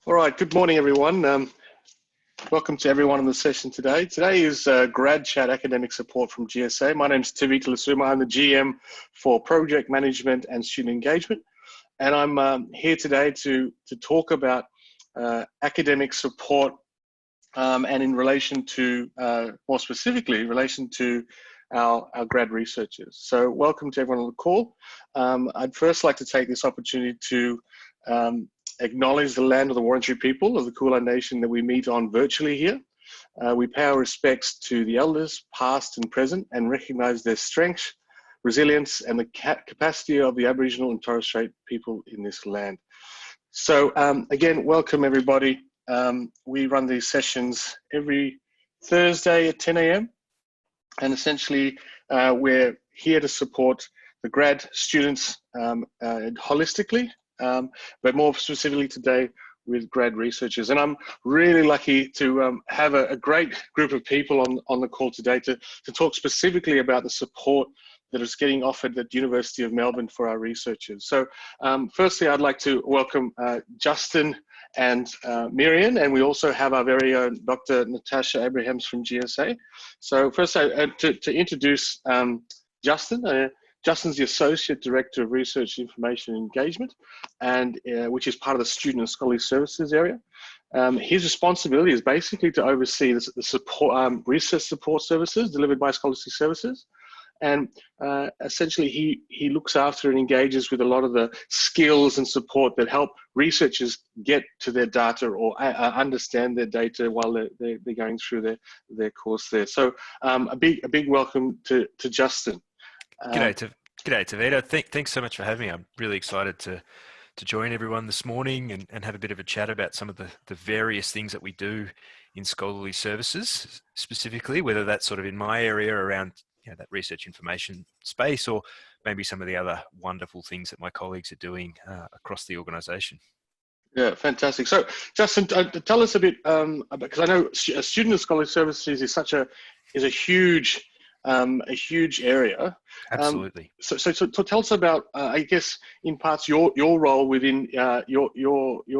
All right, good morning, everyone. Welcome to everyone in the session today. Today is GradChat Academic Support from GSA. My name is Tivik Lasuma. I'm the GM for Project Management and Student Engagement. And I'm here today to talk about academic support and in relation to, more specifically, in relation to our grad researchers. So welcome to everyone on the call. I'd first like to take this opportunity to acknowledge the land of the Wurundjeri people of the Kulin Nation that we meet on virtually here. We pay our respects to the elders, past and present, and recognise their strength, resilience, and the capacity of the Aboriginal and Torres Strait people in this land. So again, welcome everybody. We run these sessions every Thursday at 10 a.m. And essentially, we're here to support the grad students holistically, but more specifically today with grad researchers. And I'm really lucky to have a great group of people on the call today to talk specifically about the support that is getting offered at the University of Melbourne for our researchers. So firstly, I'd like to welcome Justin and Meirian, and we also have our very own Dr. Natasha Abrahams from GSA. So first, to introduce Justin. Justin's the Associate Director of Research Information and Engagement, and which is part of the Student and Scholarly Services area. His responsibility is basically to oversee the support, research support services delivered by Scholarly Services. And essentially, he looks after and engages with a lot of the skills and support that help researchers get to their data or understand their data while they're going through their course there. So a big welcome to Justin. G'day, Tavita. Thanks so much for having me. I'm really excited to join everyone this morning and have a bit of a chat about some of the various things that we do in scholarly services, specifically, whether that's sort of in my area around that research information space, or maybe some of the other wonderful things that my colleagues are doing across the organisation. Yeah, fantastic. So, Justin, tell us a bit because I know student and scholarly services is a huge area. Absolutely. So tell us about, I guess, in parts your role within your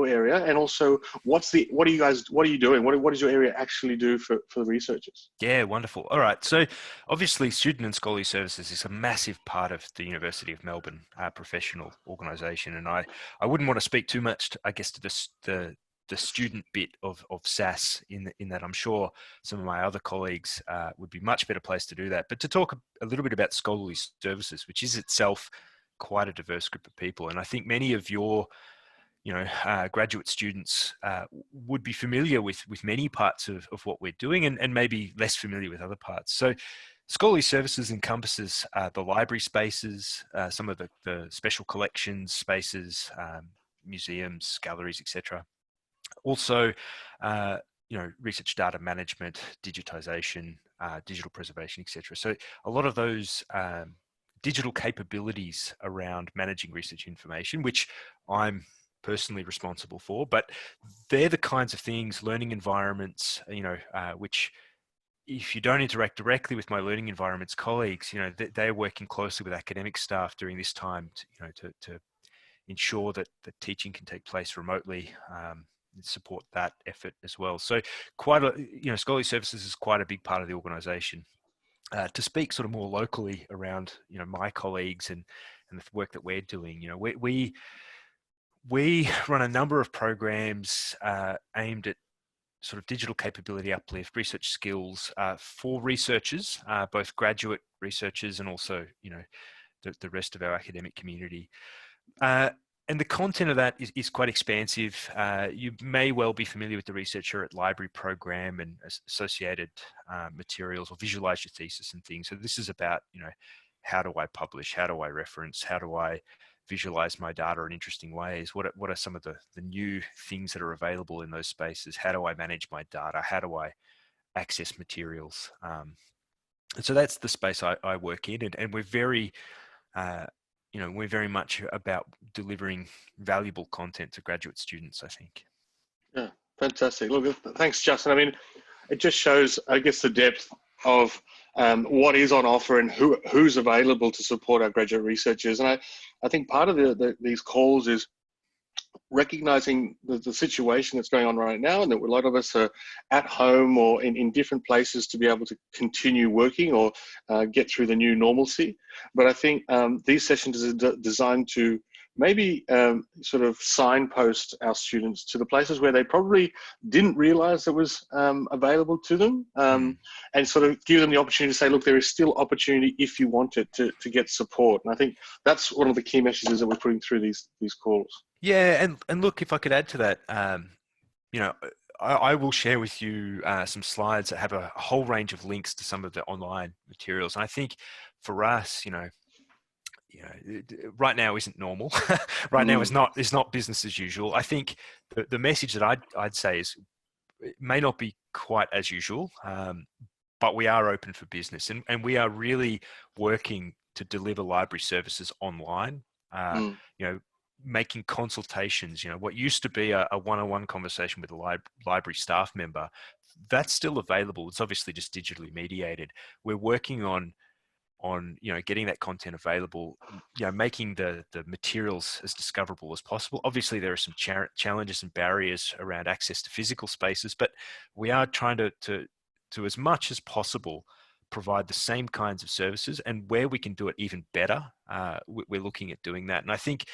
area, and also what are you doing? What does your area actually do for the researchers? Yeah, wonderful. All right. So obviously, student and scholarly services is a massive part of the University of Melbourne professional organisation, and I wouldn't want to speak too much, I guess, to the student bit of SAS in that I'm sure some of my other colleagues would be much better placed to do that. But to talk a little bit about scholarly services, which is itself quite a diverse group of people. And I think many of your graduate students would be familiar with many parts of what we're doing and maybe less familiar with other parts. So scholarly services encompasses the library spaces, some of the special collections spaces, museums, galleries, etc. Also, research data management, digitization, digital preservation, etc. So a lot of those digital capabilities around managing research information, which I'm personally responsible for, but they're the kinds of things, learning environments, which if you don't interact directly with my learning environments colleagues, they're working closely with academic staff during this time to ensure that the teaching can take place remotely. Support that effort as well. So scholarly services is quite a big part of the organisation. To speak sort of more locally around, my colleagues and the work that we're doing, we run a number of programs aimed at sort of digital capability uplift, research skills for researchers, both graduate researchers and also, the rest of our academic community. And the content of that is quite expansive. You may well be familiar with the Researcher at Library program and associated materials, or visualize your thesis and things. So this is about, how do I publish? How do I reference? How do I visualize my data in interesting ways? What are some of the new things that are available in those spaces? How do I manage my data? How do I access materials? And so that's the space I work in, and we're very we're very much about delivering valuable content to graduate students, I think. Yeah, fantastic. Look, thanks, Justin. I mean, it just shows, I guess, the depth of what is on offer and who's available to support our graduate researchers. And I think part of these calls is recognizing the situation that's going on right now, and that a lot of us are at home or in different places to be able to continue working or get through the new normalcy. But I think these sessions are designed to maybe sort of signpost our students to the places where they probably didn't realize it was available to them, and sort of give them the opportunity to say, look, there is still opportunity if you want it to get support. And I think that's one of the key messages that we're putting through these calls. Yeah, and look, if I could add to that, you know, I will share with you some slides that have a whole range of links to some of the online materials. And I think for us, you know, right now isn't normal. Right now is not business as usual. I think the message that I'd say is it may not be quite as usual, but we are open for business, and we are really working to deliver library services online. You know, making consultations. You know, what used to be a one-on-one conversation with a library staff member, that's still available. It's obviously just digitally mediated. We're working on you know, getting that content available, you know, making the materials as discoverable as possible. Obviously there are some challenges and barriers around access to physical spaces, but we are trying to as much as possible provide the same kinds of services, and where we can do it even better, we're looking at doing that. And I think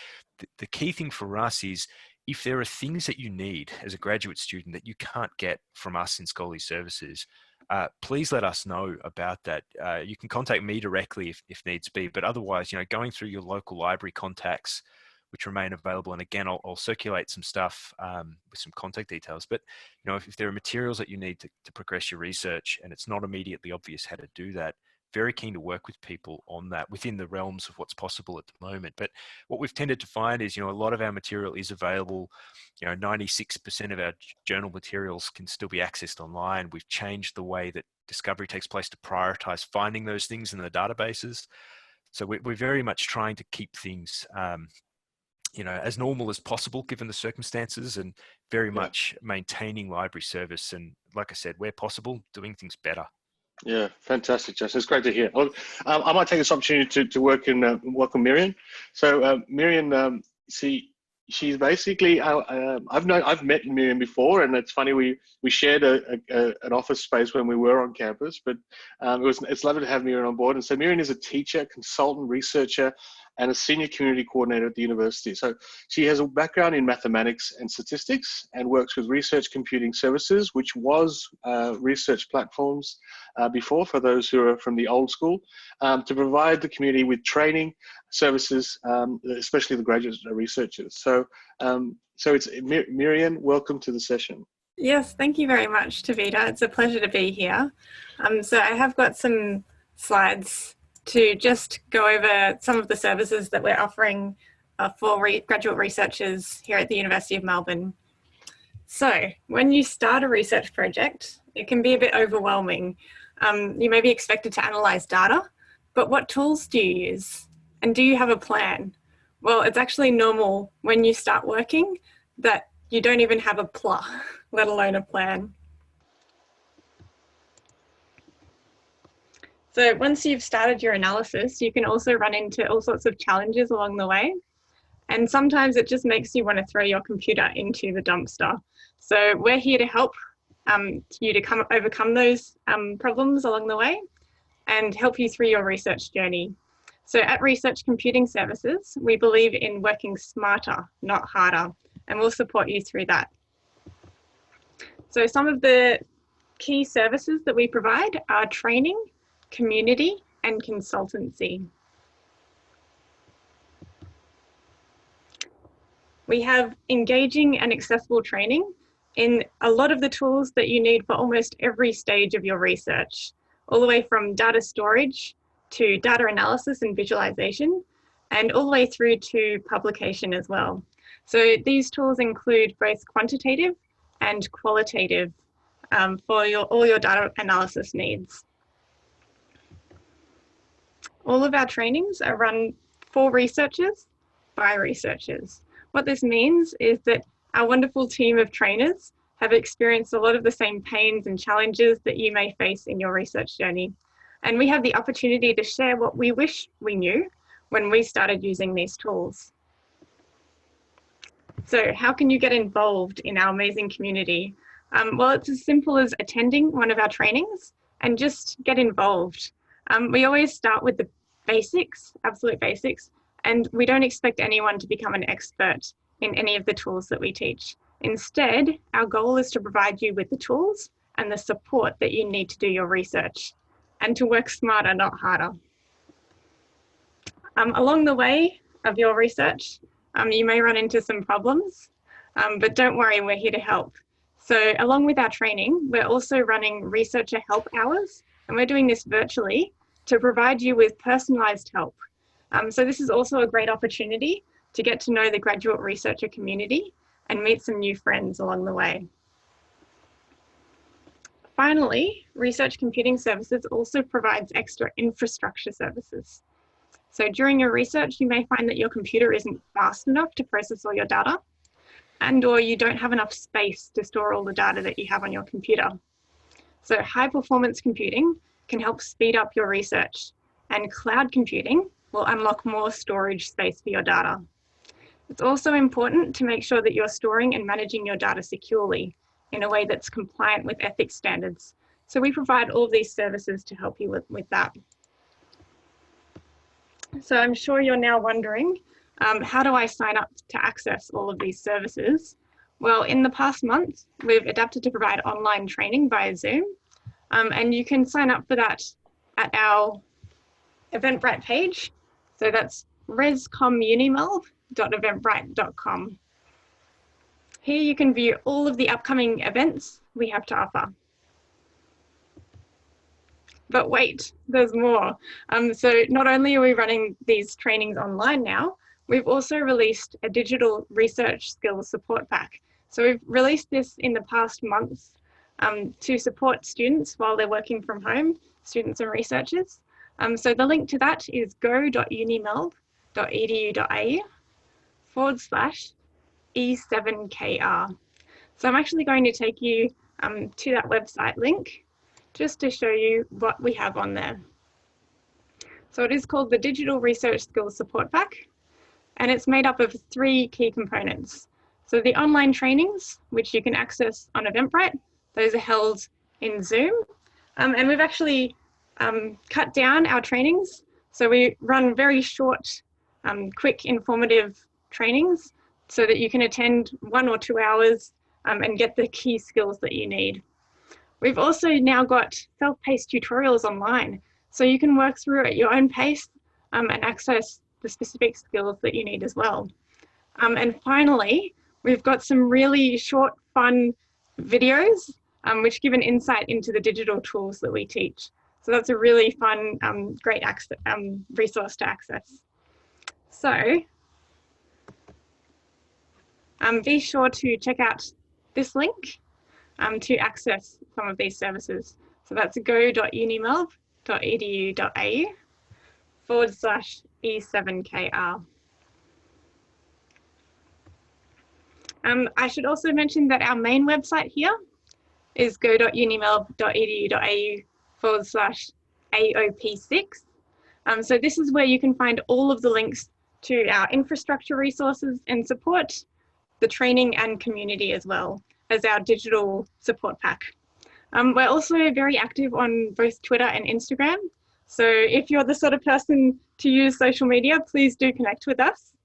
the key thing for us is, if there are things that you need as a graduate student that you can't get from us in Scholarly Services, please let us know about that. You can contact me directly if needs be, but otherwise, you know, going through your local library contacts, which remain available. And again, I'll circulate some stuff with some contact details. But, you know, if there are materials that you need to progress your research and it's not immediately obvious how to do that, very keen to work with people on that within the realms of what's possible at the moment. But what we've tended to find is, you know, a lot of our material is available. You know, 96% of our journal materials can still be accessed online. We've changed the way that discovery takes place to prioritize finding those things in the databases. So we're very much trying to keep things, you know, as normal as possible given the circumstances, and very much maintaining library service. And like I said, where possible, doing things better. Yeah, fantastic, Justin. It's great to hear. I might take this opportunity to welcome Meirian. So Meirian, she's basically I've met Meirian before, and it's funny we shared an office space when we were on campus. But it's lovely to have Meirian on board. And so Meirian is a teacher, consultant, researcher, and a senior community coordinator at the university. So she has a background in mathematics and statistics, and works with Research Computing Services, which was research platforms before, for those who are from the old school, to provide the community with training services, especially the graduate researchers. So it's Meirian, welcome to the session. Yes, thank you very much, Tavita. It's a pleasure to be here. So I have got some slides to just go over some of the services that we're offering for graduate researchers here at the University of Melbourne. So when you start a research project, it can be a bit overwhelming. You may be expected to analyse data, but what tools do you use? And do you have a plan? Well, it's actually normal when you start working that you don't even have a PLA, let alone a plan. So once you've started your analysis, you can also run into all sorts of challenges along the way. And sometimes it just makes you want to throw your computer into the dumpster. So we're here to help you to overcome those problems along the way and help you through your research journey. So at Research Computing Services, we believe in working smarter, not harder, and we'll support you through that. So some of the key services that we provide are training, community, and consultancy. We have engaging and accessible training in a lot of the tools that you need for almost every stage of your research, all the way from data storage to data analysis and visualization, and all the way through to publication as well. So these tools include both quantitative and qualitative for all your data analysis needs. All of our trainings are run for researchers by researchers. What this means is that our wonderful team of trainers have experienced a lot of the same pains and challenges that you may face in your research journey. And we have the opportunity to share what we wish we knew when we started using these tools. So how can you get involved in our amazing community? Well, it's as simple as attending one of our trainings and just get involved. We always start with the basics, absolute basics, and we don't expect anyone to become an expert in any of the tools that we teach. Instead, our goal is to provide you with the tools and the support that you need to do your research and to work smarter, not harder. Along the way of your research, you may run into some problems, but don't worry, we're here to help. So along with our training, we're also running researcher help hours, and we're doing this virtually to provide you with personalised help. So this is also a great opportunity to get to know the graduate researcher community and meet some new friends along the way. Finally, Research Computing Services also provides extra infrastructure services. So during your research, you may find that your computer isn't fast enough to process all your data, and/or you don't have enough space to store all the data that you have on your computer. So high performance computing can help speed up your research, and cloud computing will unlock more storage space for your data. It's also important to make sure that you're storing and managing your data securely in a way that's compliant with ethics standards. So we provide all of these services to help you with that. So I'm sure you're now wondering, how do I sign up to access all of these services? Well, in the past month, we've adapted to provide online training via Zoom, and you can sign up for that at our Eventbrite page. So that's rescomunimel.eventbrite.com. Here you can view all of the upcoming events we have to offer. But wait, there's more. So not only are we running these trainings online now, we've also released a digital research skills support pack. So we've released this in the past months to support students while they're working from home, students and researchers. So the link to that is go.unimelb.edu.au/E7KR. So I'm actually going to take you to that website link just to show you what we have on there. So it is called the Digital Research Skills Support Pack, and it's made up of 3 key components. So the online trainings, which you can access on Eventbrite, those are held in Zoom. And we've actually cut down our trainings. So we run very short, quick, informative trainings so that you can attend 1 or 2 hours and get the key skills that you need. We've also now got self-paced tutorials online, so you can work through at your own pace and access the specific skills that you need as well. And finally, we've got some really short, fun videos which give an insight into the digital tools that we teach. So that's a really fun, great resource to access. So be sure to check out this link to access some of these services. So that's go.unimelb.edu.au/E7KR. I should also mention that our main website here is go.unimelb.edu.au/AOP6. So this is where you can find all of the links to our infrastructure resources and support, the training and community as well as our digital support pack. We're also very active on both Twitter and Instagram. So if you're the sort of person to use social media, please do connect with us.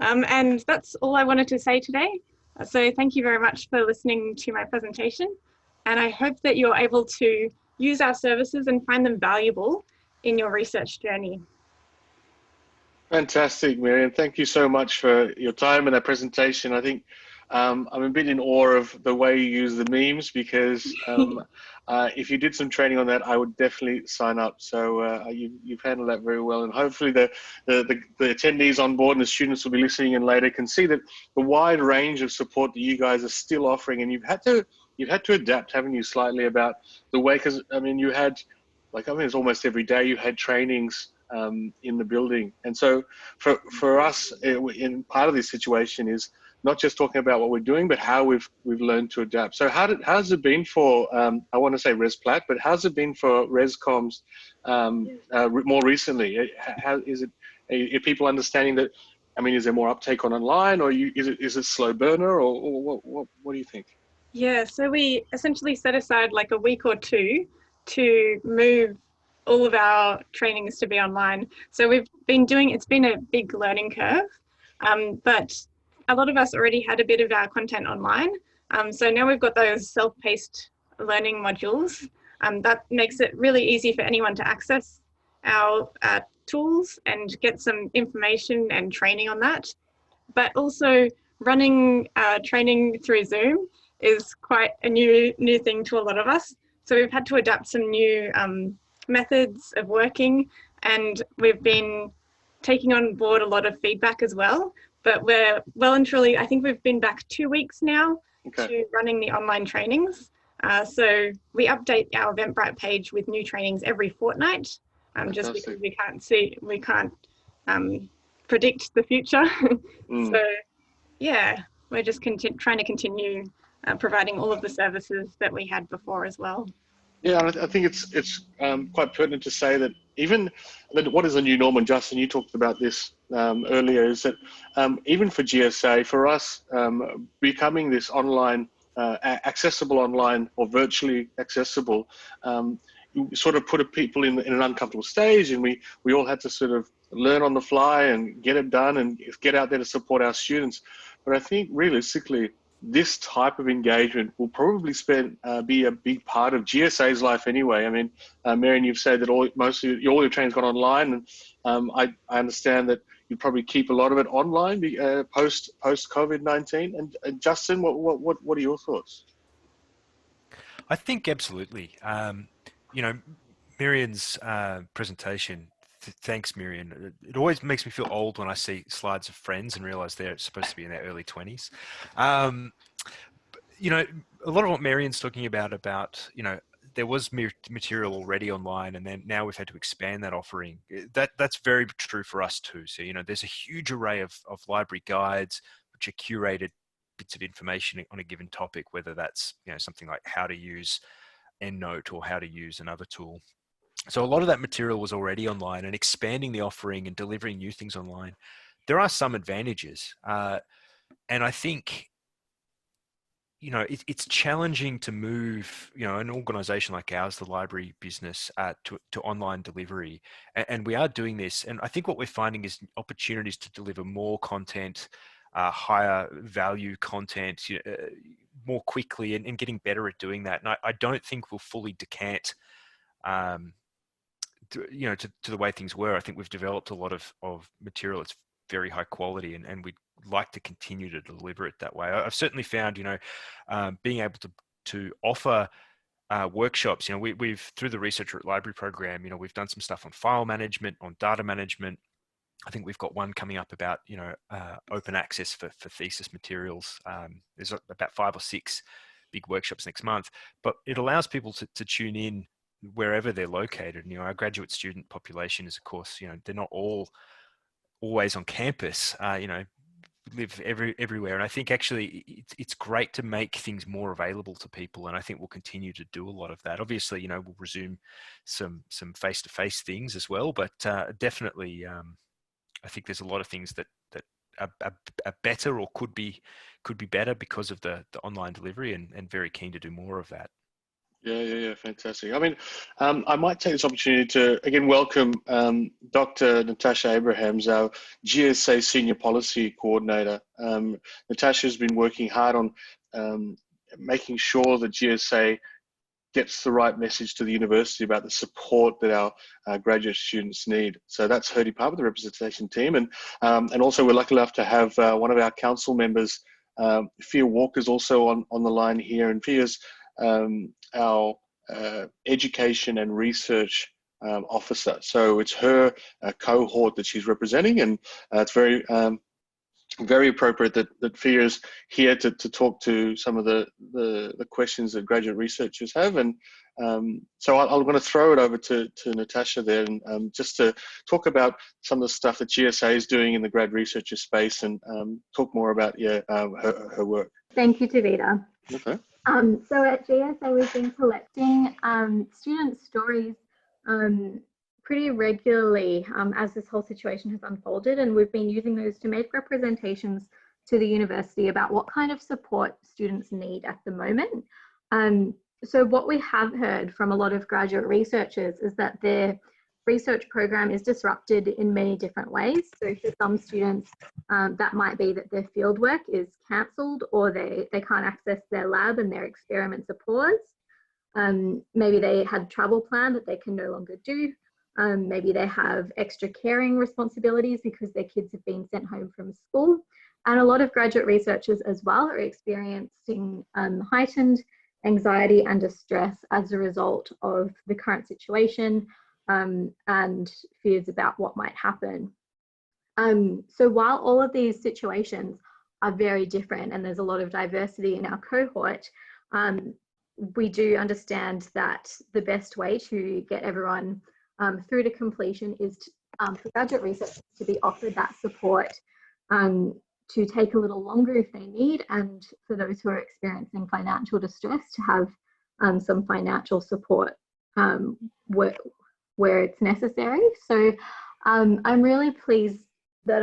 And that's all I wanted to say today. So thank you very much for listening to my presentation. And I hope that you're able to use our services and find them valuable in your research journey. Fantastic, Meirian. Thank you so much for your time and that presentation. I think I'm a bit in awe of the way you use the memes, because if you did some training on that, I would definitely sign up. So you've handled that very well, and hopefully the attendees on board and the students will be listening in later can see that the wide range of support that you guys are still offering, and you've had to adapt, haven't you, slightly about the way, because I mean you had, like, I mean it's almost every day you had trainings in the building, and so for us in part of this situation is not just talking about what we're doing, but how we've learned to adapt. So how's it been for, I want to say ResPlat, but how's it been for ResComs more recently? How is it, are people understanding that I mean, is there more uptake on online, or is it slow burner, or what do you think? Yeah, so we essentially set aside like a week or two to move all of our trainings to be online. So we've been doing, it's been a big learning curve, but a lot of us already had a bit of our content online. So now we've got those self-paced learning modules. That makes it really easy for anyone to access our tools and get some information and training on that. But also running training through Zoom is quite a new thing to a lot of us. So we've had to adapt some new methods of working, and we've been taking on board a lot of feedback as well. But we're well and truly, I think we've been back 2 weeks now to running the online trainings. So we update our Eventbrite page with new trainings every fortnight, just because we can't predict the future. So yeah, we're just trying to continue providing all of the services that we had before as well. Yeah, I think it's quite pertinent to say that even that what is the new norm, and Justin, you talked about this earlier, is that even for GSA, for us, becoming this online, accessible online or virtually accessible, sort of put people in an uncomfortable stage, and we all had to sort of learn on the fly and get it done and get out there to support our students. But I think realistically, this type of engagement will probably be a big part of GSA's life anyway. I mean, Meirian, you've said that all your training's gone online, and I understand that you probably keep a lot of it online post COVID-19. And Justin, what are your thoughts? I think absolutely. You know, Meirian's presentation. Thanks, Meirian. It always makes me feel old when I see slides of friends and realize they're supposed to be in their early 20s. You know, a lot of what Meirian's talking about, you know, there was material already online, and then now we've had to expand that offering. That's very true for us too. So, you know, there's a huge array of library guides, which are curated bits of information on a given topic, whether that's, you know, something like how to use EndNote or how to use another tool. So a lot of that material was already online, and expanding the offering and delivering new things online, there are some advantages. And I think, you know, it's challenging to move, you know, an organization like ours, the library business, to online delivery. And we are doing this. And I think what we're finding is opportunities to deliver more content, higher value content, more quickly, and getting better at doing that. And I don't think we'll fully decant to the way things were. I think we've developed a lot of material that's very high quality, and we'd like to continue to deliver it that way. I've certainly found, you know, being able to offer workshops, you know, we've through the Researcher at Library program, you know, we've done some stuff on file management, on data management. I think we've got one coming up about, you know, open access for thesis materials. There's about 5 or 6 big workshops next month, but it allows people to tune in wherever they're located. And, you know, our graduate student population is, of course, you know, they're not all always on campus, you know, live everywhere. And I think actually it's great to make things more available to people. And I think we'll continue to do a lot of that. Obviously, you know, we'll resume some face-to-face things as well, but definitely, I think there's a lot of things that are better or could be better because of the online delivery, and very keen to do more of that. Yeah, fantastic. I mean, I might take this opportunity to again welcome Dr. Natasha Abrahams, our GSA Senior Policy Coordinator. Natasha's been working hard on making sure that GSA gets the right message to the university about the support that our graduate students need. So that's her department, the representation team, and also we're lucky enough to have one of our council members, Fia Walker's also on the line here, and Fia's our education and research officer. So it's her cohort that she's representing, and it's very appropriate that Fia's here to talk to some of the questions that graduate researchers have. And so I'm going to throw it over to Natasha there, and just to talk about some of the stuff that GSA is doing in the grad researcher space, and talk more about her work. Thank you, Tavita. Okay. So at GSA, we've been collecting student stories pretty regularly as this whole situation has unfolded, and we've been using those to make representations to the university about what kind of support students need at the moment. So what we have heard from a lot of graduate researchers is that their research program is disrupted in many different ways. So for some students, that might be that their fieldwork is cancelled, or they can't access their lab and their experiments are paused. Maybe they had travel planned that they can no longer do. Maybe they have extra caring responsibilities because their kids have been sent home from school. And a lot of graduate researchers as well are experiencing heightened anxiety and distress as a result of the current situation, and fears about what might happen. So while all of these situations are very different and there's a lot of diversity in our cohort, we do understand that the best way to get everyone through to completion is for graduate researchers to be offered that support to take a little longer if they need, and for those who are experiencing financial distress to have some financial support where it's necessary. So I'm really pleased that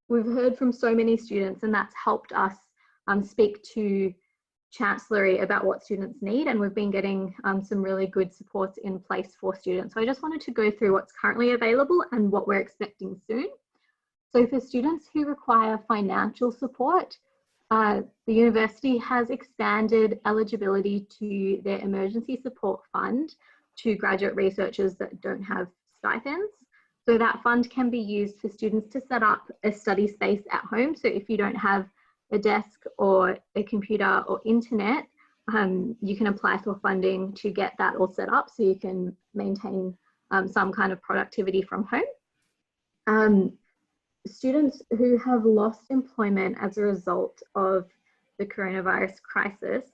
we've heard from so many students, and that's helped us speak to Chancellery about what students need, and we've been getting some really good supports in place for students. So I just wanted to go through what's currently available and what we're expecting soon. So for students who require financial support, the university has expanded eligibility to their emergency support fund to graduate researchers that don't have stipends. So that fund can be used for students to set up a study space at home. So if you don't have a desk or a computer or internet, you can apply for funding to get that all set up so you can maintain some kind of productivity from home. Students who have lost employment as a result of the coronavirus crisis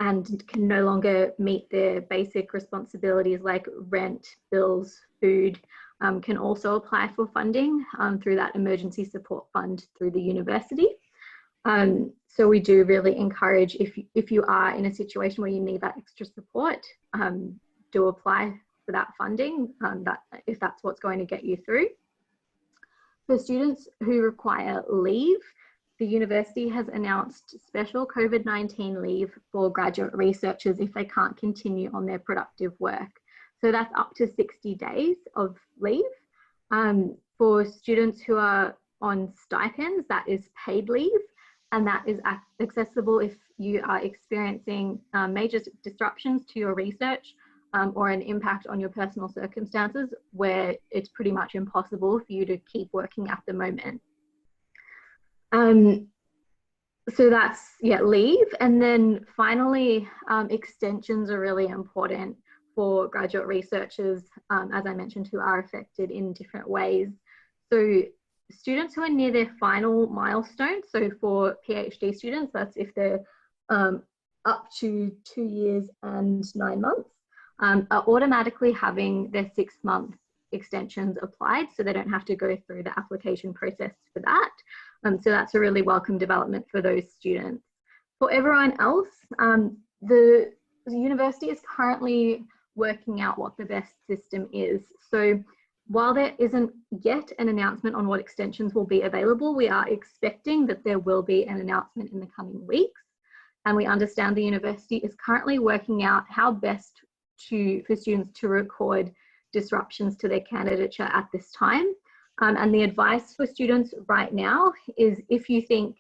and can no longer meet their basic responsibilities like rent, bills, food, can also apply for funding through that emergency support fund through the university. So we do really encourage, if you are in a situation where you need that extra support, do apply for that funding, if that's what's going to get you through. For students who require leave, the university has announced special COVID-19 leave for graduate researchers if they can't continue on their productive work. So that's up to 60 days of leave. For students who are on stipends, that is paid leave, and that is accessible if you are experiencing major disruptions to your research or an impact on your personal circumstances where it's pretty much impossible for you to keep working at the moment. So that's, leave. And then finally, extensions are really important for graduate researchers, as I mentioned, who are affected in different ways. So students who are near their final milestone, so for PhD students, that's if they're up to 2 years and 9 months, are automatically having their 6-month extensions applied, so they don't have to go through the application process for that. So that's a really welcome development for those students. For everyone else, the university is currently working out what the best system is. So while there isn't yet an announcement on what extensions will be available, we are expecting that there will be an announcement in the coming weeks. And we understand the university is currently working out how best for students to record disruptions to their candidature at this time. And the advice for students right now is, if you think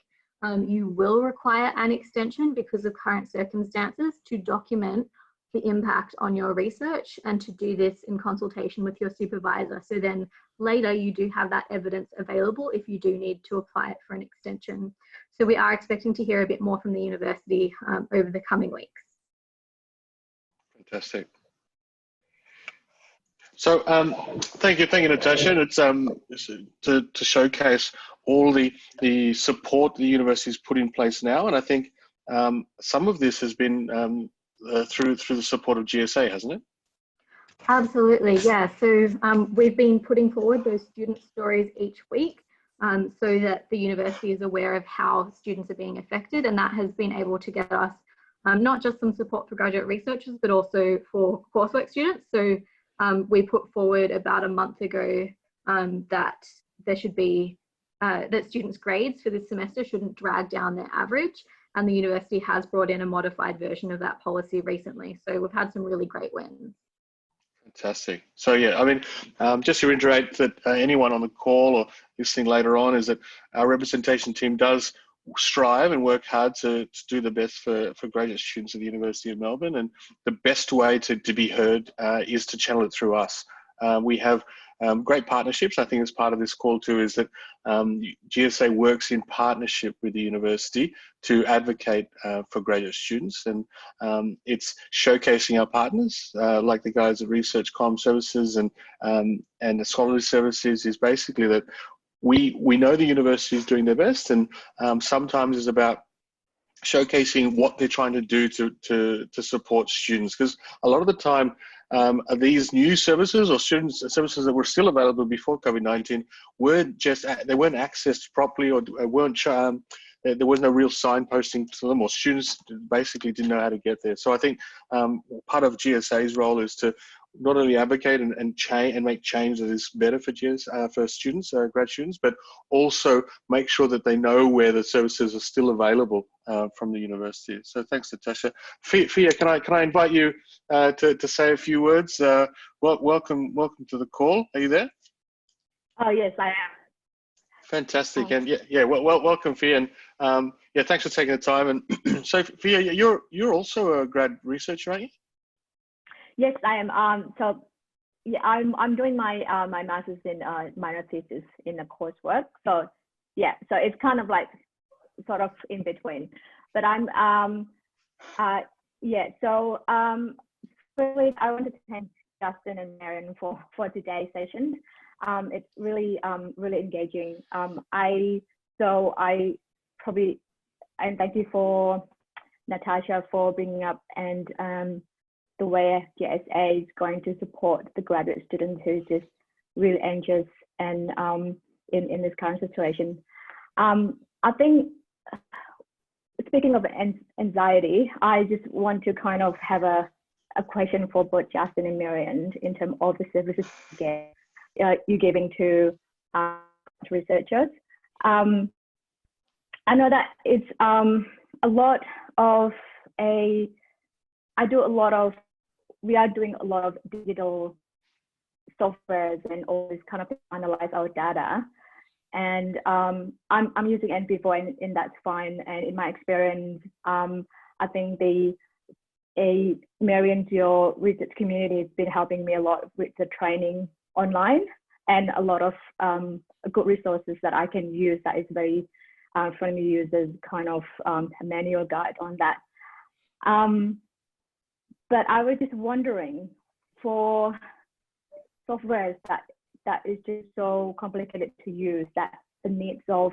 you will require an extension because of current circumstances, to document the impact on your research and to do this in consultation with your supervisor. So then later you do have that evidence available if you do need to apply it for an extension. So we are expecting to hear a bit more from the university over the coming weeks. Fantastic. So thank you, Natasha. It's to showcase all the support the university's put in place now, and I think some of this has been through the support of GSA, hasn't it? Absolutely, yeah. So we've been putting forward those student stories each week so that the university is aware of how students are being affected, and that has been able to get us not just some support for graduate researchers, but also for coursework students. So we put forward about a month ago that there should be, that students' grades for this semester shouldn't drag down their average. And the university has brought in a modified version of that policy recently. So we've had some really great wins. Fantastic. So yeah, I mean, just to reiterate that anyone on the call or listening later on is that our representation team does strive and work hard to do the best for graduate students at the University of Melbourne. And the best way to be heard is to channel it through us. We have great partnerships. I think as part of this call too is that GSA works in partnership with the university to advocate for graduate students, and it's showcasing our partners like the guys at Research Comm Services and the Scholarly Services. Is basically that we know the university is doing their best, and sometimes it's about showcasing what they're trying to do to support students, because a lot of the time these new services or services that were still available before COVID-19 weren't accessed properly, or weren't there was no real signposting to them, or students basically didn't know how to get there. So I think part of GSA's role is to not only advocate and make change that is better for for students, grad students, but also make sure that they know where the services are still available from the university. So thanks, Natasha. Fia, can I invite you to say a few words? Welcome to the call. Are you there? Oh yes, I am. Fantastic, and welcome, Fia, and yeah, thanks for taking the time. And so, Fia, you're also a grad researcher, aren't you? Yes, I am. So yeah, I'm doing my my master's in minor thesis in the coursework. So yeah, so it's kind of like sort of in between. But I'm yeah. So firstly, I wanted to thank Justin and Meirian for today's session. It's really really engaging. And thank you for Natasha for bringing up and the way GSA is going to support the graduate students who just really anxious and in this current situation. I think, speaking of anxiety, I just want to kind of have a question for both Justin and Meirian in terms of the services you're giving to researchers. I know that it's we are doing a lot of digital softwares and always kind of analyze our data. And I'm using NP4 and that's fine. And in my experience, I think Meirian, your research community has been helping me a lot with the training online, and a lot of good resources that I can use that is very friendly users, kind of a manual guide on that. But I was just wondering, for softwares that is just so complicated to use, that the needs for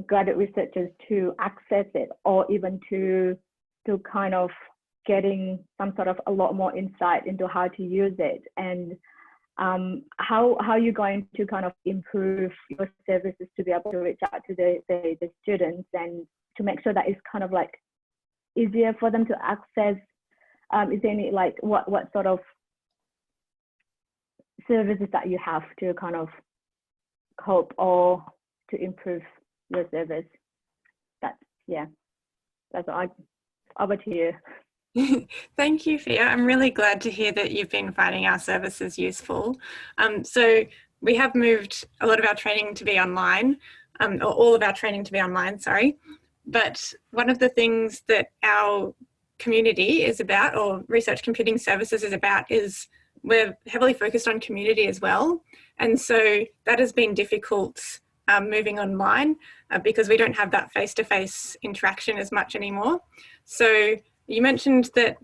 graduate researchers to access it, or even to kind of getting some sort of a lot more insight into how to use it, and how are you going to kind of improve your services to be able to reach out to the students, and to make sure that it's kind of like easier for them to access. Is there any, like, what sort of services that you have to kind of cope or to improve your service? That's all. Over to you. Thank you, Fia. I'm really glad to hear that you've been finding our services useful. So we have moved a lot of our training to be online, or all of our training to be online, sorry. But one of the things that our community is about, or Research Computing Services is about, is we're heavily focused on community as well. And so that has been difficult moving online because we don't have that face-to-face interaction as much anymore. So you mentioned that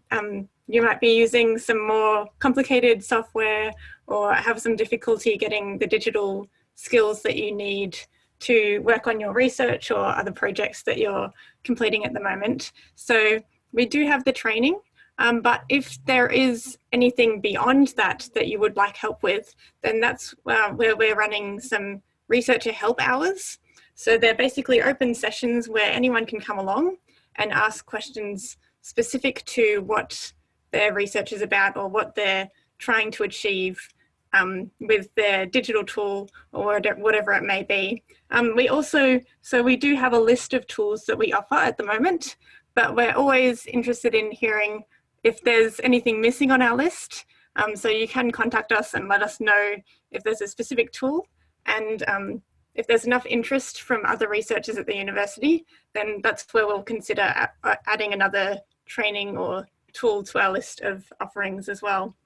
you might be using some more complicated software or have some difficulty getting the digital skills that you need to work on your research or other projects that you're completing at the moment. So we do have the training, but if there is anything beyond that you would like help with, then that's where we're running some researcher help hours. So they're basically open sessions where anyone can come along and ask questions specific to what their research is about or what they're trying to achieve with their digital tool or whatever it may be. We do have a list of tools that we offer at the moment, but we're always interested in hearing if there's anything missing on our list. So you can contact us and let us know if there's a specific tool, and if there's enough interest from other researchers at the university, then that's where we'll consider adding another training or tool to our list of offerings as well.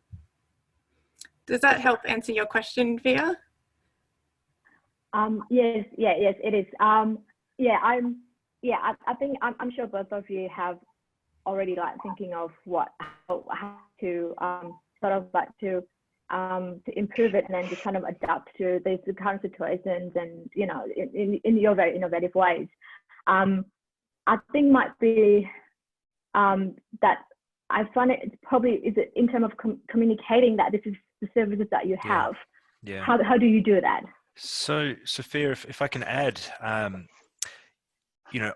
Does that help answer your question, Via? Yes, it is. I think I'm sure both of you have already like thinking of how to sort of like to improve it and then to kind of adapt to these current situations, and you know, in your very innovative ways. I think might be that I find it probably is it in terms of communicating that this is the services that you have. Yeah. How do you do that? So Sophia, if I can add, you know,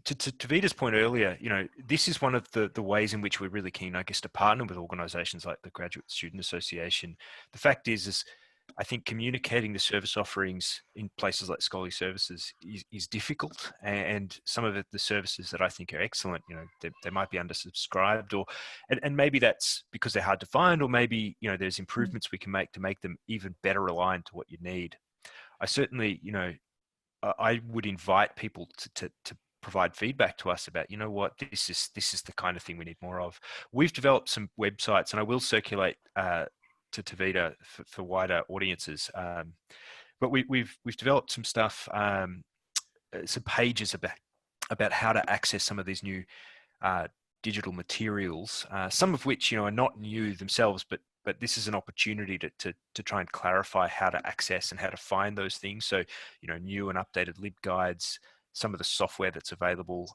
to Vita's point earlier, you know, this is one of the ways in which we're really keen, I guess, to partner with organisations like the Graduate Student Association. The fact is I think communicating the service offerings in places like Scholarly Services is difficult, and some of the services that I think are excellent, you know, they might be undersubscribed, and maybe that's because they're hard to find, or maybe, you know, there's improvements we can make to make them even better aligned to what you need. I certainly, you know, I would invite people to provide feedback to us about, you know what, this is the kind of thing we need more of. We've developed some websites, and I will circulate to Vita for wider audiences. But we've developed some stuff, some pages about how to access some of these new digital materials, some of which, you know, are not new themselves, but this is an opportunity to try and clarify how to access and how to find those things. So, you know, new and updated LibGuides, some of the software that's available,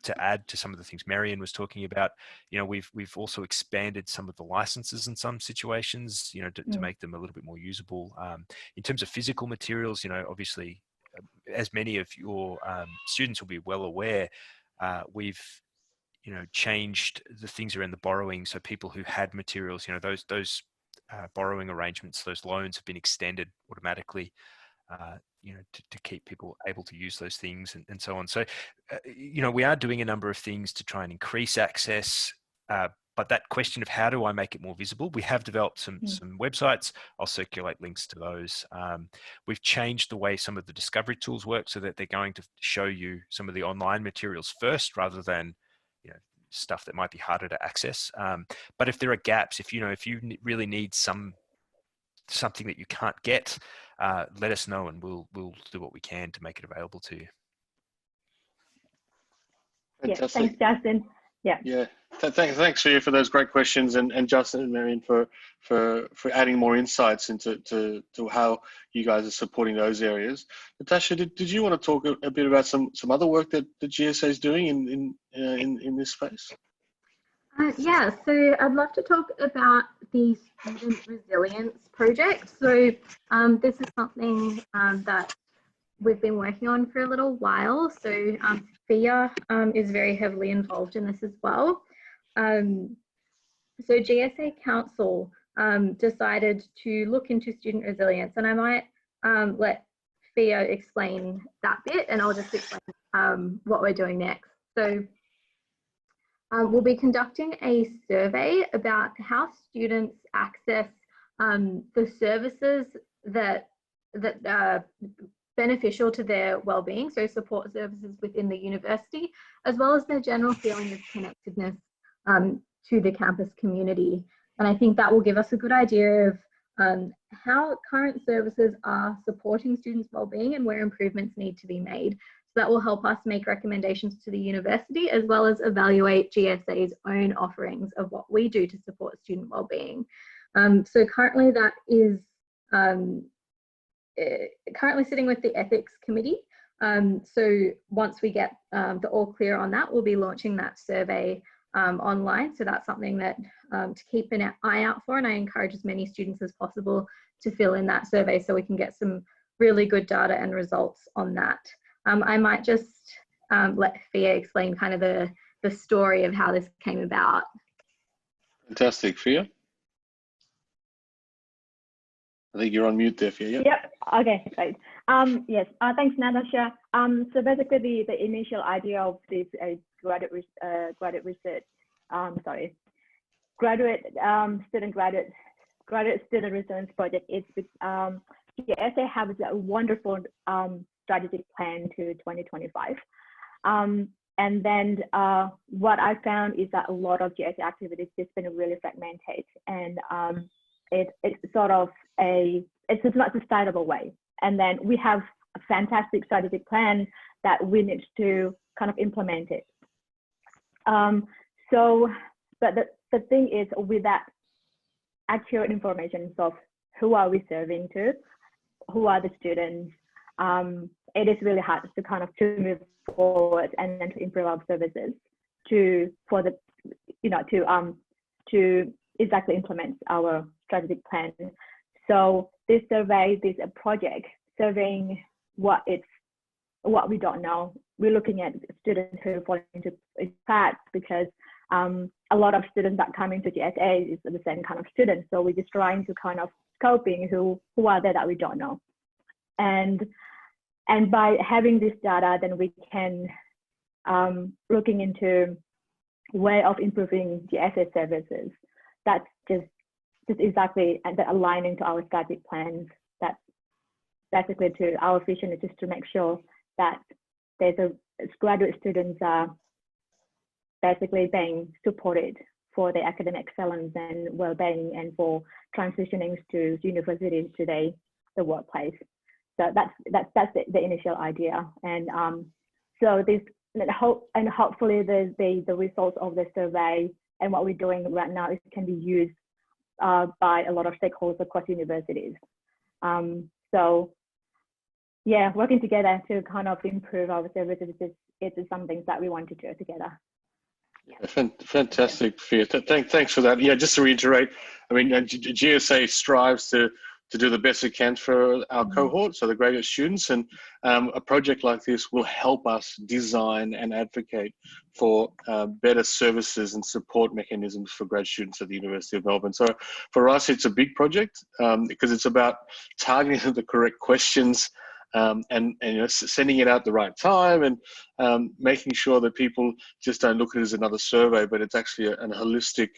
to add to some of the things Meirian was talking about. You know, we've also expanded some of the licenses in some situations, you know, to make them a little bit more usable. In terms of physical materials, you know, obviously, as many of your students will be well aware, we've, you know, changed the things around the borrowing. So people who had materials, you know, those borrowing arrangements, those loans have been extended automatically, you know, to keep people able to use those things, and so on. So, you know, we are doing a number of things to try and increase access, but that question of how do I make it more visible, we have developed some websites. I'll circulate links to those. We've changed the way some of the discovery tools work, so that they're going to show you some of the online materials first, rather than, you know, stuff that might be harder to access. But if there are gaps, if you really need something that you can't get, let us know, and we'll do what we can to make it available to you. Fantastic. Yeah, thanks, Justin. Yeah. Thanks for those great questions, and Justin and Meirian for adding more insights into how you guys are supporting those areas. Natasha, did you want to talk a bit about some other work that the GSA is doing in this space? Yeah, so I'd love to talk about the Student Resilience Project. So this is something that we've been working on for a little while. So FIA is very heavily involved in this as well. So GSA Council decided to look into student resilience, and I might let FIA explain that bit, and I'll just explain what we're doing next. So we'll be conducting a survey about how students access the services that are beneficial to their well-being, so support services within the university, as well as their general feeling of connectedness to the campus community. And I think that will give us a good idea of how current services are supporting students' well-being and where improvements need to be made. So that will help us make recommendations to the university, as well as evaluate GSA's own offerings of what we do to support student well-being. So currently that is currently sitting with the ethics committee. So once we get the all clear on that, we'll be launching that survey online. So that's something that to keep an eye out for, and I encourage as many students as possible to fill in that survey so we can get some really good data and results on that. I might just let Fia explain kind of the story of how this came about. Fantastic. Fia? I think you're on mute there, Fia. Yep. Okay, great. Yes. Thanks, Natasha. So basically, the initial idea of this graduate student research project is GSA has a wonderful strategic plan to 2025. And then what I found is that a lot of GSA activities just been really fragmented, and it's sort of it's just not sustainable way. And then we have a fantastic strategic plan that we need to kind of implement it. But the thing is, with that accurate information of who are we serving to, who are the students, it is really hard to kind of to move forward and then to improve our services to exactly implement our strategic plan. So this survey, this project surveying what we don't know. We're looking at students who fall into cracks because a lot of students that come into GSA is the same kind of students. So we're just trying to kind of scoping who are there that we don't know. And by having this data, then we can looking into way of improving GSA services. That's just exactly and aligning to our strategic plans. That's basically to our vision is just to make sure that graduate students are basically being supported for their academic excellence and well-being, and for transitioning to university to the workplace. So that's the initial idea, and so this hopefully the results of the survey and what we're doing right now can be used by a lot of stakeholders across universities. So yeah, working together to kind of improve our services is something that we want to do together. Yeah. Fantastic, Fia. Thanks for that. Yeah, just to reiterate, I mean, GSA strives to do the best it can for our cohort, so the graduate students, and a project like this will help us design and advocate for better services and support mechanisms for grad students at the University of Melbourne. So for us, it's a big project because it's about targeting the correct questions and sending it out at the right time, and making sure that people just don't look at it as another survey, but it's actually a holistic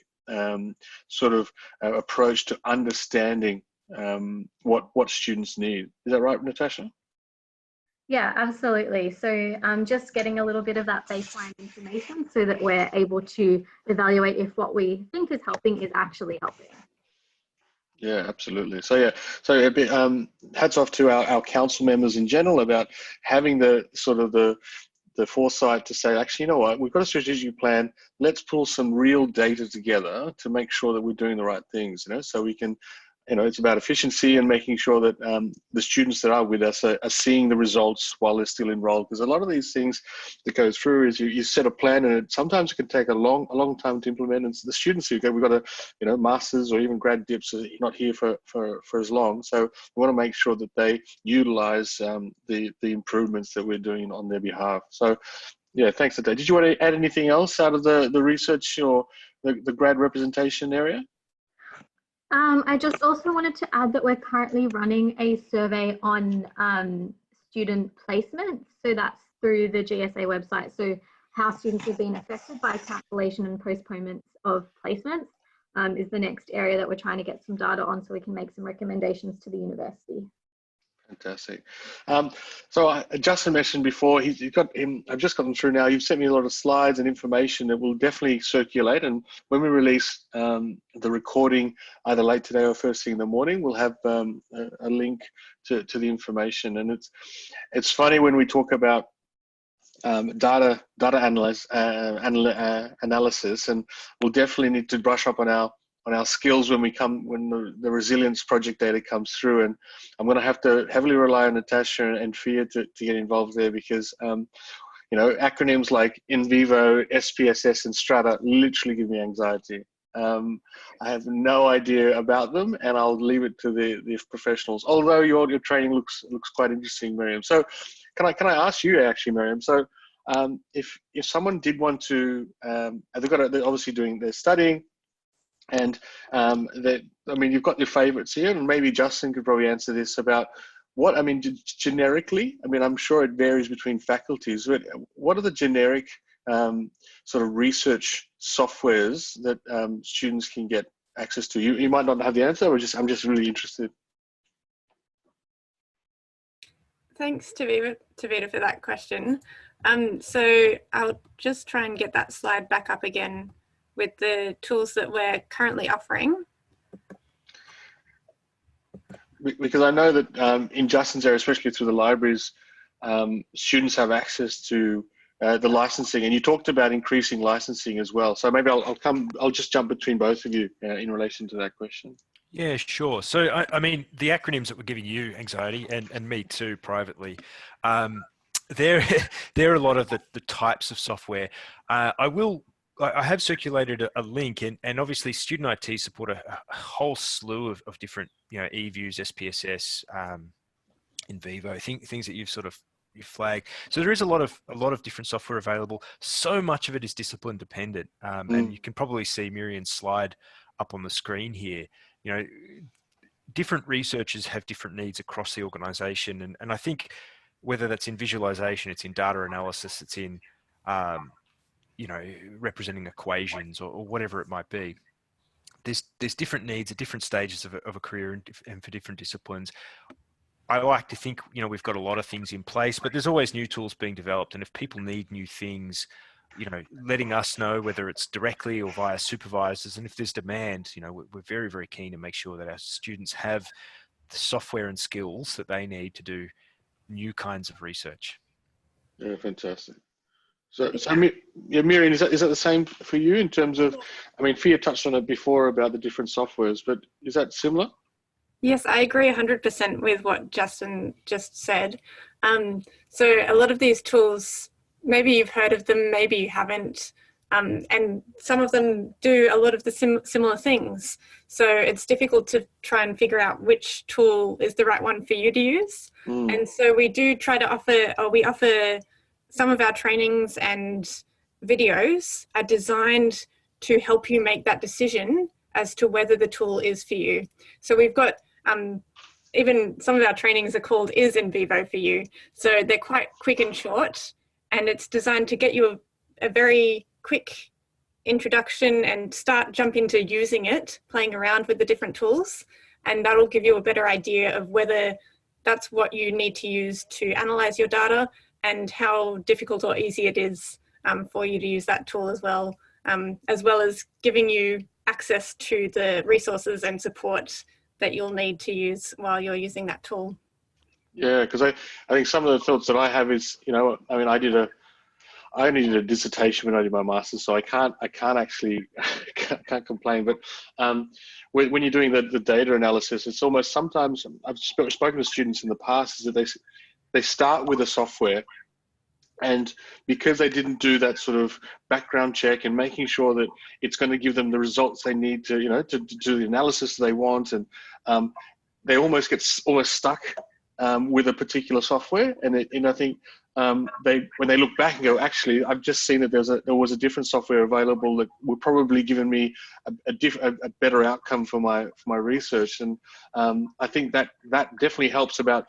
sort of approach to understanding what students need. Is that right, Natasha? Yeah, absolutely. So just getting a little bit of that baseline information so that we're able to evaluate if what we think is helping is actually helping. Yeah, absolutely. So yeah, so a bit, hats off to our council members in general about having the sort of the foresight to say, actually, you know what, we've got a strategic plan. Let's pull some real data together to make sure that we're doing the right things. So we can. It's about efficiency and making sure that the students that are with us are seeing the results while they're still enrolled. Because a lot of these things that go through is you set a plan, and sometimes it can take a long time to implement. And the students we've got a masters or even grad dips are not here for as long. So we want to make sure that they utilize the improvements that we're doing on their behalf. So yeah, thanks, Ade. Did you want to add anything else out of the research or the grad representation area? I just also wanted to add that we're currently running a survey on student placement. So that's through the GSA website. So how students have been affected by cancellation and postponements of placements is the next area that we're trying to get some data on so we can make some recommendations to the university. Fantastic. So Justin mentioned before, I've just gotten through now. You've sent me a lot of slides and information that will definitely circulate. And when we release the recording, either late today or first thing in the morning, we'll have a link to the information. And it's funny when we talk about data analysis, and we'll definitely need to brush up on our skills when the resilience project data comes through. And I'm going to have to heavily rely on Natasha and Fia to get involved there, because acronyms like in vivo, SPSS, and Strata literally give me anxiety. I have no idea about them, and I'll leave it to the professionals. Although your training looks quite interesting, Meirian. So can I ask you actually, Meirian? So if someone did want to, they're obviously doing their studying. And I mean, you've got your favourites here, and maybe Justin could probably answer this about what, I mean, generically, I mean, I'm sure it varies between faculties, but what are the generic sort of research softwares that students can get access to? You might not have the answer, or I'm just really interested. Thanks, Tavita, for that question. So I'll just try and get that slide back up again with the tools that we're currently offering. Because I know that in Justin's area, especially through the libraries, students have access to the licensing, and you talked about increasing licensing as well. So maybe I'll just jump between both of you in relation to that question. Yeah, sure. So, I mean, the acronyms that we're giving you, Anxiety, and me too, privately, there are a lot of the types of software. I have circulated a link, and obviously Student IT support a whole slew of different, eViews, SPSS, in vivo, things that you flag. So there is a lot of different software available. So much of it is discipline dependent, and you can probably see Meirian's slide up on the screen here. Different researchers have different needs across the organization, and I think whether that's in visualization, it's in data analysis, it's in representing equations or whatever it might be. There's different needs at different stages of a career and for different disciplines. I like to think, we've got a lot of things in place, but there's always new tools being developed. And if people need new things, letting us know, whether it's directly or via supervisors, and if there's demand, we're very, very keen to make sure that our students have the software and skills that they need to do new kinds of research. Yeah, fantastic. So Meirian, is that the same for you in terms of, I mean, Fia touched on it before about the different softwares, but is that similar? Yes, I agree 100% with what Justin just said. So a lot of these tools, maybe you've heard of them, maybe you haven't, and some of them do a lot of the similar things. So it's difficult to try and figure out which tool is the right one for you to use. And so we do try to offer some of our trainings and videos are designed to help you make that decision as to whether the tool is for you. So we've got even some of our trainings are called Is in Vivo for You. So they're quite quick and short, and it's designed to get you a very quick introduction and jump into using it, playing around with the different tools. And that'll give you a better idea of whether that's what you need to use to analyze your data and how difficult or easy it is for you to use that tool as well as giving you access to the resources and support that you'll need to use while you're using that tool. Yeah, because I think some of the thoughts that I have is, I mean, I only did a dissertation when I did my master's, so I can't actually can't complain. But when you're doing the data analysis, it's almost sometimes I've spoken to students in the past is that they start with a software, and because they didn't do that sort of background check and making sure that it's going to give them the results they need to, to do the analysis they want, and they almost get stuck with a particular software. And I think when they look back and go, actually, I've just seen that there was a different software available that would probably given me a better outcome for my research. And I think that definitely helps about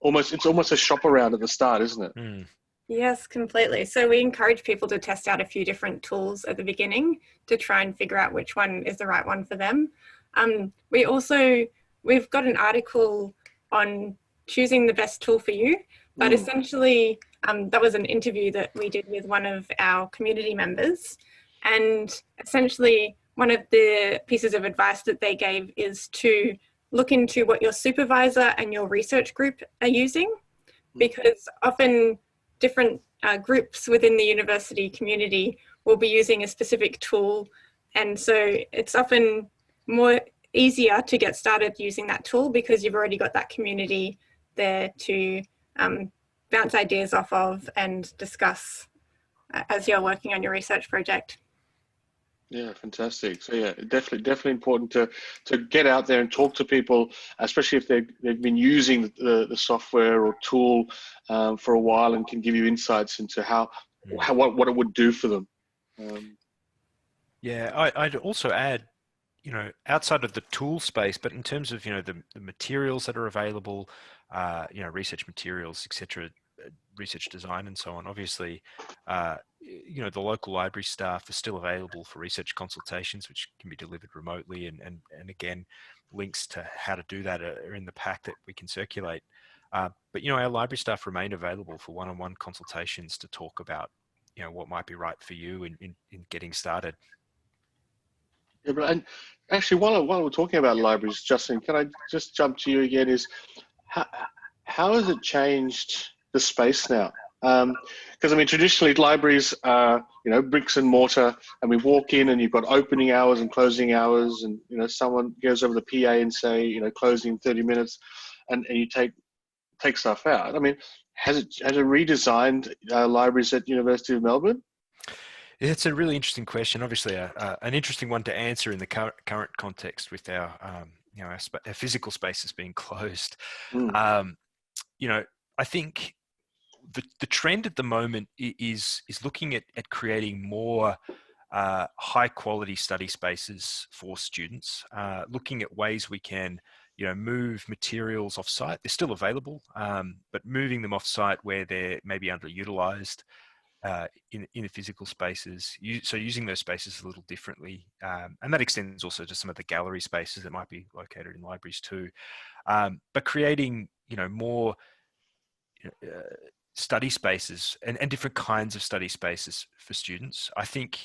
it's almost a shop around at the start, isn't it? Yes, completely. So we encourage people to test out a few different tools at the beginning to try and figure out which one is the right one for them. We've got an article on choosing the best tool for you, but essentially that was an interview that we did with one of our community members, and essentially one of the pieces of advice that they gave is to look into what your supervisor and your research group are using, because often different groups within the university community will be using a specific tool, and so it's often easier to get started using that tool because you've already got that community there to bounce ideas off of and discuss as you're working on your research project. Yeah, fantastic. So yeah, definitely important to get out there and talk to people, especially if they've been using the software or tool for a while and can give you insights into what it would do for them. Yeah, I'd also add, outside of the tool space, but in terms of, the materials that are available, research materials, etc., research design and so on, obviously, the local library staff are still available for research consultations, which can be delivered remotely. And again, links to how to do that are in the pack that we can circulate. But, our library staff remain available for one-on-one consultations to talk about, what might be right for you in getting started. Yeah, but and actually, while we're talking about libraries, Justin, can I just jump to you again? How has it changed the space now? Because I mean, traditionally libraries are bricks and mortar, and we walk in and you've got opening hours and closing hours, and someone goes over the PA and say closing in 30 minutes, and you take stuff out. I mean, has it redesigned libraries at University of Melbourne? It's a really interesting question. Obviously, an interesting one to answer in the current context with our, our physical spaces being closed. Mm. I think the trend at the moment is looking at creating more high quality study spaces for students, looking at ways we can move materials off site. They're still available, but moving them off site where they're maybe underutilized in the physical spaces. So using those spaces a little differently, and that extends also to some of the gallery spaces that might be located in libraries too. But creating more study spaces and different kinds of study spaces for students. I think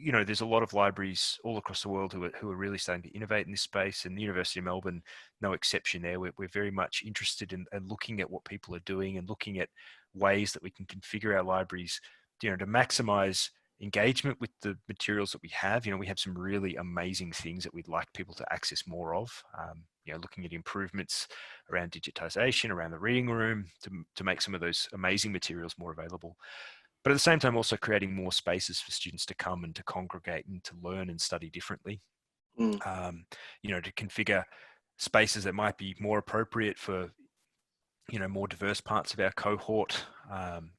there's a lot of libraries all across the world who are really starting to innovate in this space, and the University of Melbourne, no exception there. We're very much interested in looking at what people are doing and looking at ways that we can configure our libraries, to maximize engagement with the materials that we have. We have some really amazing things that we'd like people to access more of. Looking at improvements around digitization, around the reading room to make some of those amazing materials more available. But at the same time, also creating more spaces for students to come and to congregate and to learn and study differently. Mm. To configure spaces that might be more appropriate for, more diverse parts of our cohort,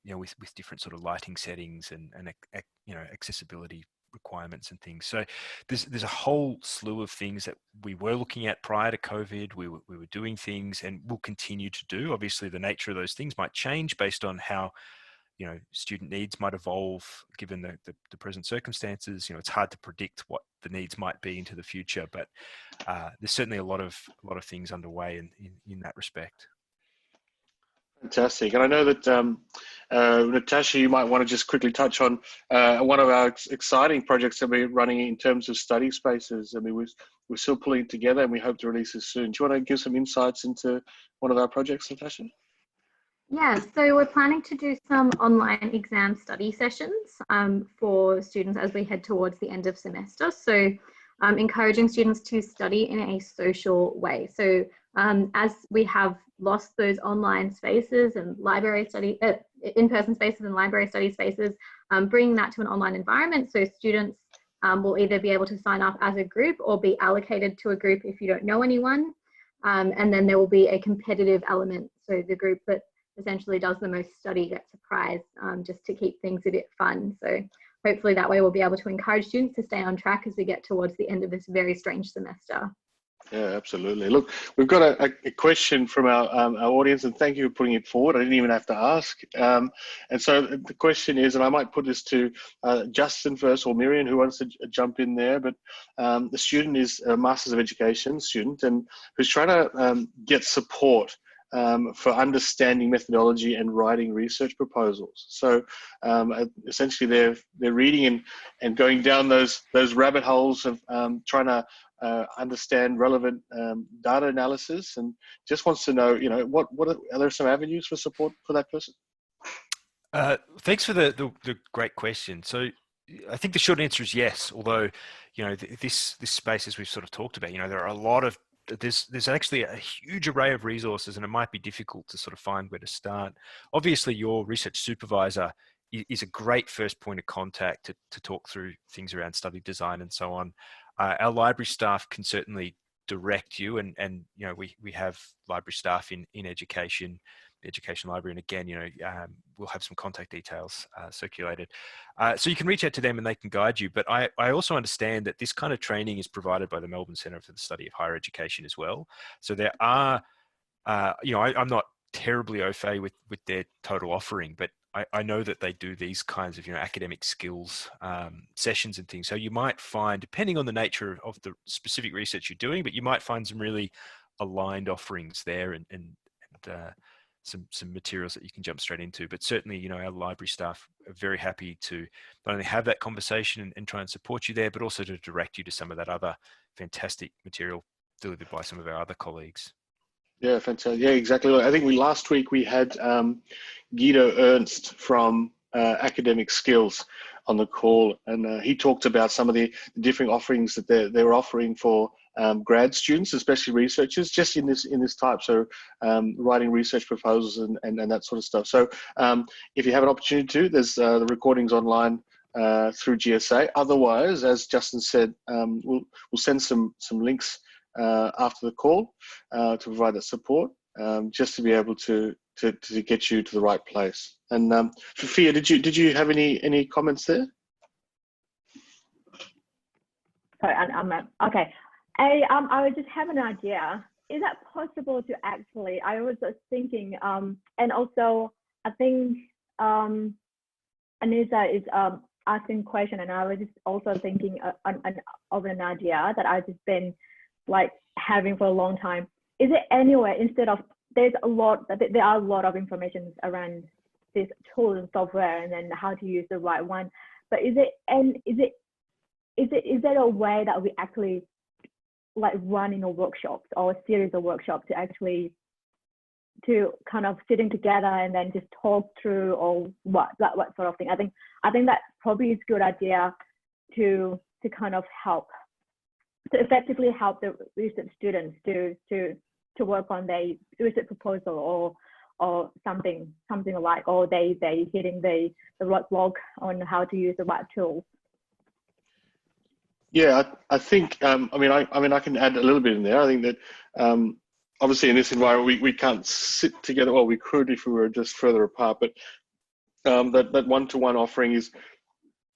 with different sort of lighting settings and accessibility requirements and things. So there's a whole slew of things that we were looking at prior to COVID. We were doing things and will continue to do. Obviously, the nature of those things might change based on how student needs might evolve given the present circumstances. It's hard to predict what the needs might be into the future, but there's certainly a lot of things underway in that respect. Fantastic. And I know that Natasha, you might want to just quickly touch on one of our exciting projects that we're running in terms of study spaces. I mean, we're still pulling it together and we hope to release this soon. Do you want to give some insights into one of our projects, Natasha? Yeah, so we're planning to do some online exam study sessions for students as we head towards the end of semester. So encouraging students to study in a social way. So as we have lost those online spaces and library study, in-person spaces and library study spaces, bringing that to an online environment. So students will either be able to sign up as a group or be allocated to a group if you don't know anyone. And then there will be a competitive element. So the group that essentially does the most study gets a prize, just to keep things a bit fun. So hopefully that way we'll be able to encourage students to stay on track as we get towards the end of this very strange semester. Yeah, absolutely. Look, we've got a question from our audience, and thank you for putting it forward. I didn't even have to ask. And so the question is, and I might put this to Justin first, or Meirian, who wants to jump in there, but the student is a Masters of Education student and who's trying to get support for understanding methodology and writing research proposals. So essentially they're reading and going down those rabbit holes of trying to understand relevant data analysis, and just wants to know, what are there some avenues for support for that person? Thanks for the great question. So I think the short answer is yes, although, this space, as we've sort of talked about, there are a lot of there's actually a huge array of resources, and it might be difficult to sort of find where to start. Obviously, your research supervisor is a great first point of contact to talk through things around study design and so on. Our library staff can certainly direct you, and we have library staff in education the Education Library. And again, we'll have some contact details circulated. So you can reach out to them and they can guide you. But I also understand that this kind of training is provided by the Melbourne Centre for the Study of Higher Education as well. So there are, I'm not terribly au fait with their total offering, but I know that they do these kinds of, academic skills sessions and things. So you might find, depending on the nature of the specific research you're doing, but you might find some really aligned offerings there and some materials that you can jump straight into. But certainly, our library staff are very happy to not only have that conversation and try and support you there, but also to direct you to some of that other fantastic material delivered by some of our other colleagues. Yeah, fantastic. Yeah, exactly. I think last week we had Guido Ernst from Academic Skills on the call, and he talked about some of the different offerings that they're offering for grad students, especially researchers, just in this type. So writing research proposals and that sort of stuff. So if you have an opportunity to, there's the recordings online through GSA. Otherwise, as Justin said, we'll send some links after the call to provide that support, just to be able to get you to the right place. And Fia, did you have any comments there? Sorry, I'm okay. I just have an idea. Is that possible to actually? I was thinking, and also I think Anissa is asking question, and I was just also thinking of an idea that I've just been having for a long time. Is it anywhere, instead of, there are a lot of information around this tool and software and then how to use the right one, but is there a way that we actually running a workshops or a series of workshops to kind of sitting together and then just talk through or what sort of thing? I think that probably is a good idea to kind of help, to effectively help the research students to work on their research proposal or something like, or they hitting the roadblock on how to use the right tools. Yeah, I think I can add a little bit in there. I think that obviously in this environment we can't sit together. Well, we could if we were just further apart, but that one-to-one offering is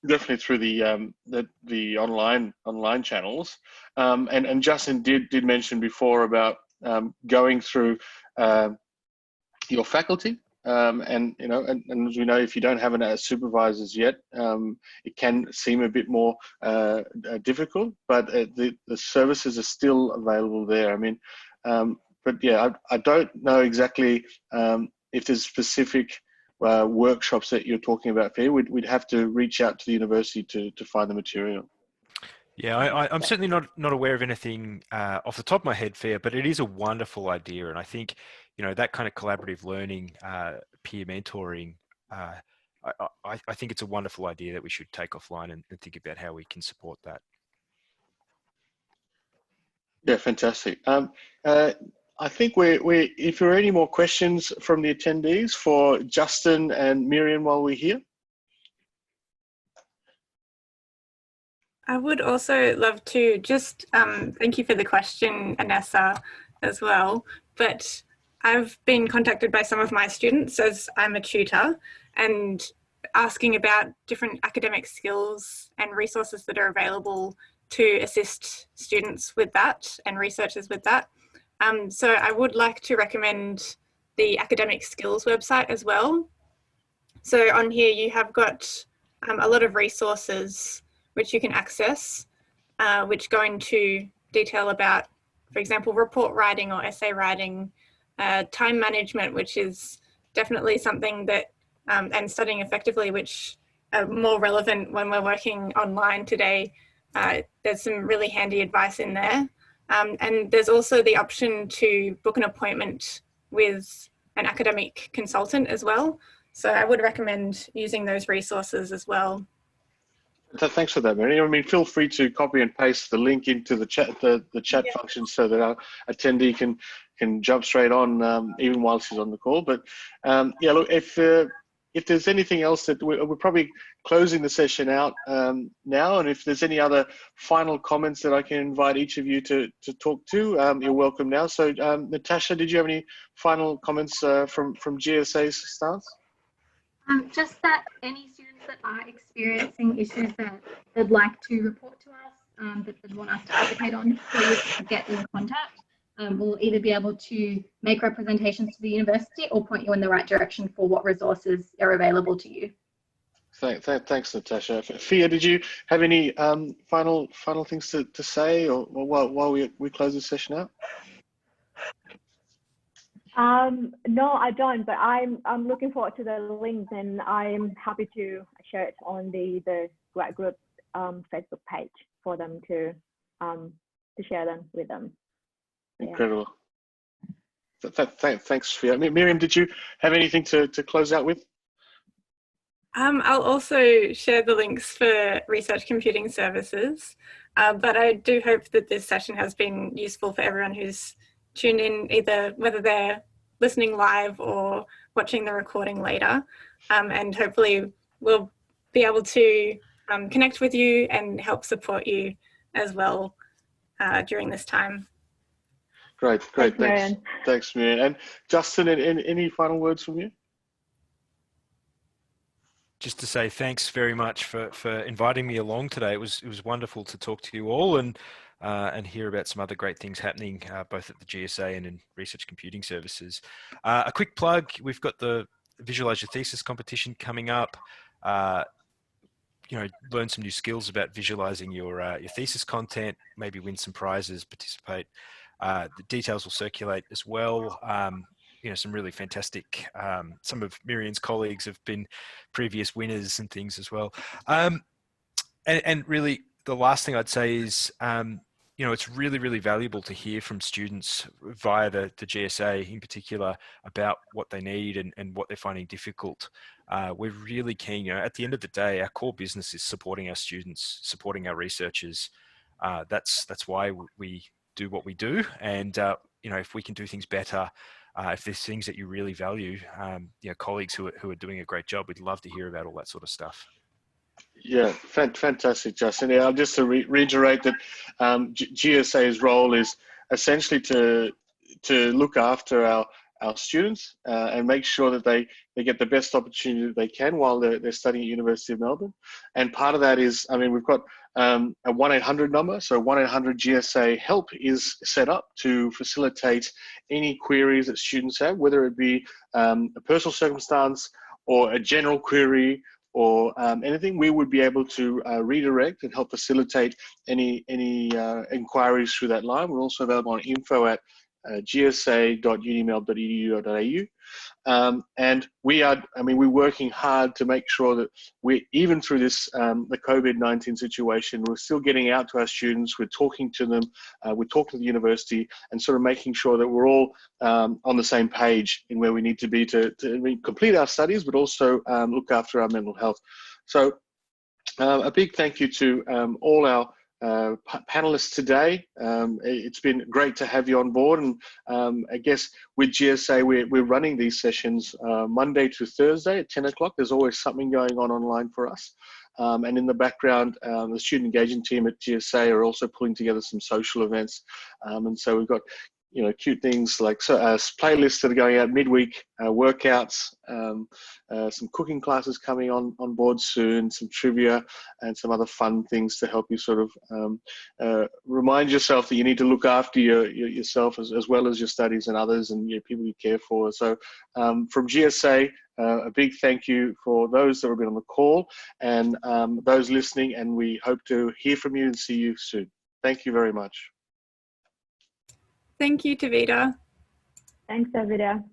definitely through the online channels. And Justin did mention before about going through your faculty. And as we know, if you don't have supervisors yet, it can seem a bit more difficult, but the services are still available there. But yeah, I don't know exactly if there's specific workshops that you're talking about here. We'd have to reach out to the university to find the material. Yeah, I'm certainly not aware of anything off the top of my head, Fair, but it is a wonderful idea. And I think, that kind of collaborative learning, peer mentoring, I think it's a wonderful idea that we should take offline and think about how we can support that. Yeah, fantastic. I think if there are any more questions from the attendees for Justin and Meirian while we're here. I would also love to just thank you for the question, Anessa, as well. But I've been contacted by some of my students, as I'm a tutor, and asking about different academic skills and resources that are available to assist students with that and researchers with that. So I would like to recommend the Academic Skills website as well. So on here you have got a lot of resources which you can access, which go into detail about, for example, report writing or essay writing, time management, which is definitely something that, and studying effectively, which are more relevant when we're working online today. There's some really handy advice in there. And there's also the option to book an appointment with an academic consultant as well. So I would recommend using those resources as well. Thanks for that, Mary. Feel free to copy and paste the link into the chat, the chat function, so that our attendee can jump straight on even while she's on the call. But yeah, look, if if there's anything else that we're probably closing the session out now, and if there's any other final comments that I can invite each of you to talk to, you're welcome now. So Natasha, did you have any final comments from GSA's stance? Just that any students that are experiencing issues that they'd like to report to us, that they'd want us to advocate on, please get in contact. We'll either be able to make representations to the university or point you in the right direction for what resources are available to you. Thanks, Natasha. Fia, did you have any final things to say, or while we close this session out? No, I don't, but I'm looking forward to the links, and I'm happy to share it on the grad group Facebook page for them to share them with them. Incredible. Thanks, Fia. Miriam, did you have anything to close out with? I'll also share the links for Research Computing Services, but I do hope that this session has been useful for everyone who's tuned in, either whether they're listening live or watching the recording later, and hopefully we'll be able to connect with you and help support you as well during this time. Great. Thanks, Meirian. And Justin, any final words from you? Just to say thanks very much for inviting me along today. It was wonderful to talk to you all and hear about some other great things happening both at the GSA and in Research Computing Services. A quick plug: we've got the Visualize Your Thesis competition coming up. Learn some new skills about visualizing your thesis content. Maybe win some prizes. Participate. The details will circulate as well. Some really fantastic, some of Meirian's colleagues have been previous winners and things as well. And really the last thing I'd say is, it's really, really valuable to hear from students via the GSA in particular about what they need and what they're finding difficult. We're really keen, at the end of the day, our core business is supporting our students, supporting our researchers. That's why we do what we do. And, if we can do things better, if there's things that you really value, colleagues who are doing a great job, we'd love to hear about all that sort of stuff. Yeah, fantastic, Justin. Yeah, just to reiterate that GSA's role is essentially to look after our students and make sure that they get the best opportunity that they can while they're studying at University of Melbourne. And part of that is, we've got a 1-800 number. So 1-800 GSA help is set up to facilitate any queries that students have, whether it be a personal circumstance or a general query or anything. We would be able to redirect and help facilitate any inquiries through that line. We're also available on info@gsa.unimel.edu.au. And we're working hard to make sure that even through this, the COVID-19 situation, we're still getting out to our students, we're talking to them, we're talking to the university, and sort of making sure that we're all on the same page in where we need to be to complete our studies, but also look after our mental health. So a big thank you to all our panelists today. It's been great to have you on board, and I guess with GSA we're running these sessions Monday to Thursday at 10 o'clock. There's always something going on online for us, and in the background the student engagement team at GSA are also pulling together some social events, and so we've got cute things like playlists that are going out midweek, workouts, some cooking classes coming on board soon, some trivia and some other fun things to help you sort of remind yourself that you need to look after yourself as well as your studies and others and people you care for. So from GSA, a big thank you for those that have been on the call and those listening, and we hope to hear from you and see you soon. Thank you very much. Thank you, Tavita. Thanks, Tavita.